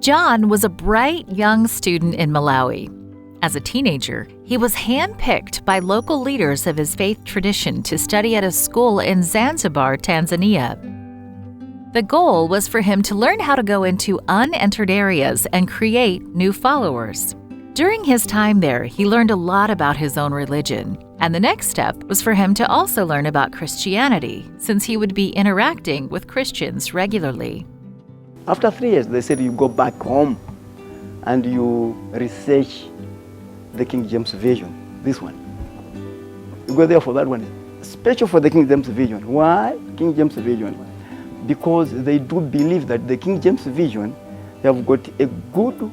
John was a bright young student in Malawi. As a teenager, he was handpicked by local leaders of his faith tradition to study at a school in Zanzibar, Tanzania. The goal was for him to learn how to go into unentered areas and create new followers. During his time there, he learned a lot about his own religion, and the next step was for him to also learn about Christianity, since he would be interacting with Christians regularly. After 3 years, they said you go back home and you research the King James Version, this one. You go there for that one, special for the King James Version. Why King James Version? Because they do believe that the King James Version have got a good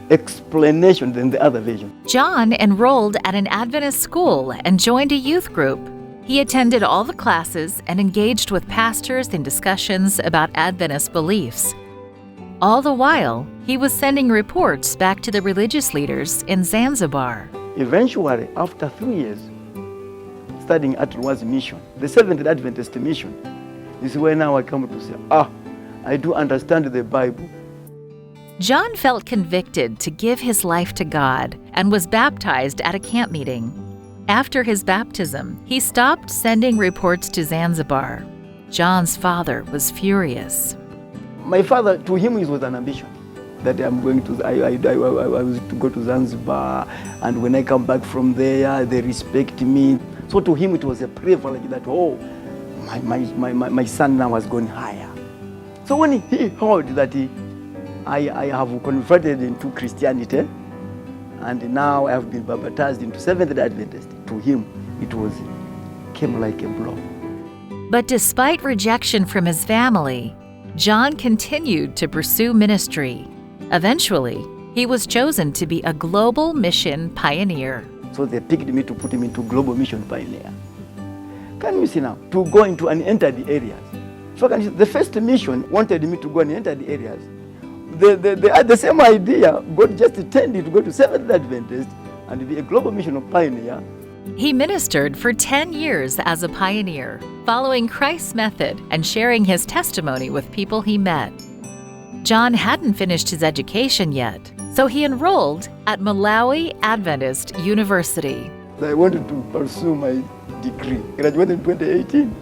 explanation than the other version. John enrolled at an Adventist school and joined a youth group. He attended all the classes and engaged with pastors in discussions about Adventist beliefs. All the while, he was sending reports back to the religious leaders in Zanzibar. Eventually, after 3 years, studying at Rwaz Mission, the Seventh Adventist Mission, is where now I come to say, I do understand the Bible. John felt convicted to give his life to God and was baptized at a camp meeting. After his baptism, he stopped sending reports to Zanzibar. John's father was furious. My father, to him, it was an ambition that I was to go to Zanzibar, and when I come back from there, they respect me. So to him, it was a privilege that, my son now has gone higher. So when he heard that I have converted into Christianity, and now I have been baptized into Seventh Adventist, to him, it came like a blow. But despite rejection from his family, John continued to pursue ministry. Eventually, he was chosen to be a global mission pioneer. So they picked me to put him into global mission pioneer. Can you see now? To go into and enter the areas. So the first mission wanted me to go and enter the areas. They had the same idea. God just tended to go to Seventh Adventist and be a global mission pioneer. He ministered for 10 years as a pioneer, following Christ's method and sharing his testimony with people he met. John hadn't finished his education yet, so he enrolled at Malawi Adventist University. I wanted to pursue my degree. Graduated in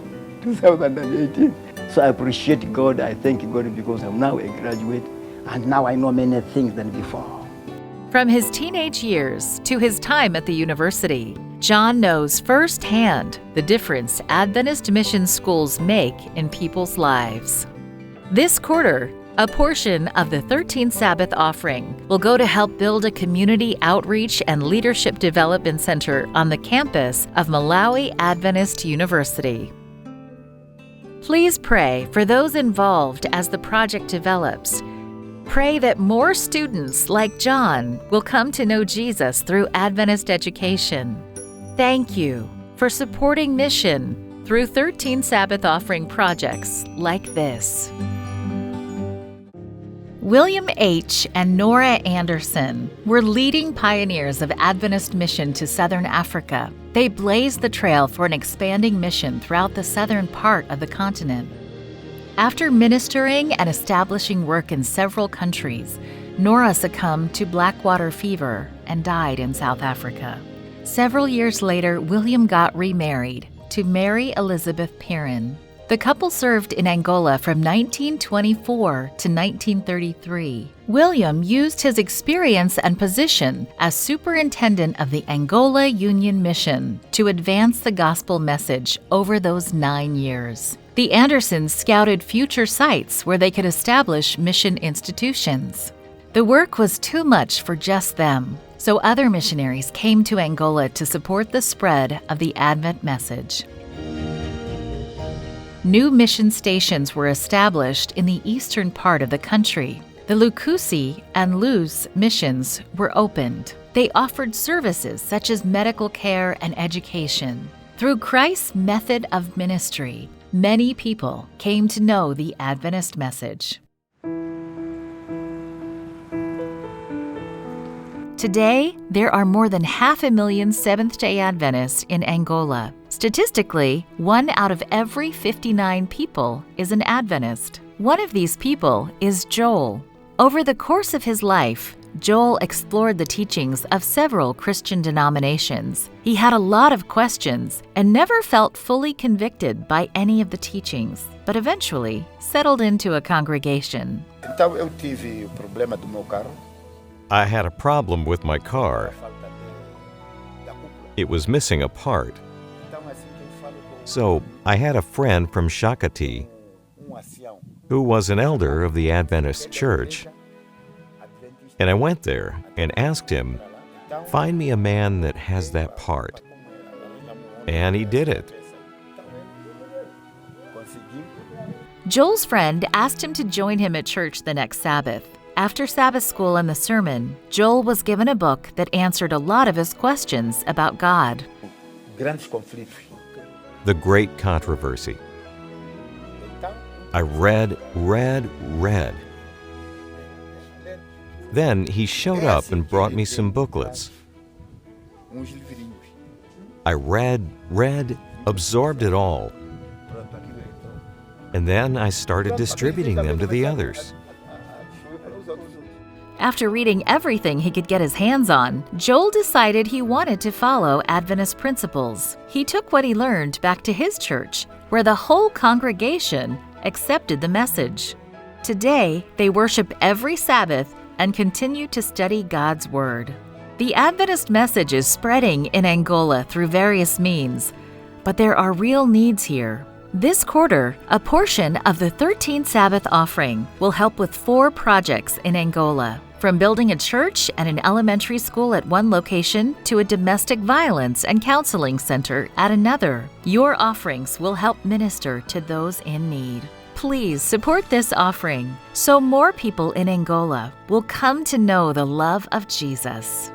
2018. So I appreciate God. I thank God because I'm now a graduate, and now I know many things than before. From his teenage years to his time at the university, John knows firsthand the difference Adventist mission schools make in people's lives. This quarter, a portion of the 13th Sabbath offering will go to help build a community outreach and leadership development center on the campus of Malawi Adventist University. Please pray for those involved as the project develops. Pray that more students like John will come to know Jesus through Adventist education. Thank you for supporting mission through 13 Sabbath offering projects like this. William H. and Nora Anderson were leading pioneers of Adventist mission to Southern Africa. They blazed the trail for an expanding mission throughout the southern part of the continent. After ministering and establishing work in several countries, Nora succumbed to blackwater fever and died in South Africa. Several years later, William got remarried to Mary Elizabeth Perrin. The couple served in Angola from 1924 to 1933. William used his experience and position as superintendent of the Angola Union Mission to advance the gospel message over those 9 years. The Andersons scouted future sites where they could establish mission institutions. The work was too much for just them, so other missionaries came to Angola to support the spread of the Advent message. New mission stations were established in the eastern part of the country. The Lukusi and Luz missions were opened. They offered services such as medical care and education. Through Christ's method of ministry, many people came to know the Adventist message. Today, there are more than 500,000 Seventh-day Adventists in Angola. Statistically, 1 out of every 59 people is an Adventist. One of these people is Joel. Over the course of his life, Joel explored the teachings of several Christian denominations. He had a lot of questions and never felt fully convicted by any of the teachings, but eventually settled into a congregation. Então eu tive o problema do meu carro. I had a problem with my car. It was missing a part. So I had a friend from Shakati who was an elder of the Adventist Church. And I went there and asked him, "Find me a man that has that part." And he did it. Joel's friend asked him to join him at church the next Sabbath. After Sabbath school and the sermon, Joel was given a book that answered a lot of his questions about God. Grandes conflitos. The Great Controversy. I read. Then he showed up and brought me some booklets. Uns livrinhos. I read, absorbed it all. And then I started distributing them to the others. After reading everything he could get his hands on, Joel decided he wanted to follow Adventist principles. He took what he learned back to his church, where the whole congregation accepted the message. Today, they worship every Sabbath and continue to study God's Word. The Adventist message is spreading in Angola through various means, but there are real needs here. This quarter, a portion of the 13th Sabbath offering will help with 4 projects in Angola, from building a church and an elementary school at one location to a domestic violence and counseling center at another. Your offerings will help minister to those in need. Please support this offering so more people in Angola will come to know the love of Jesus.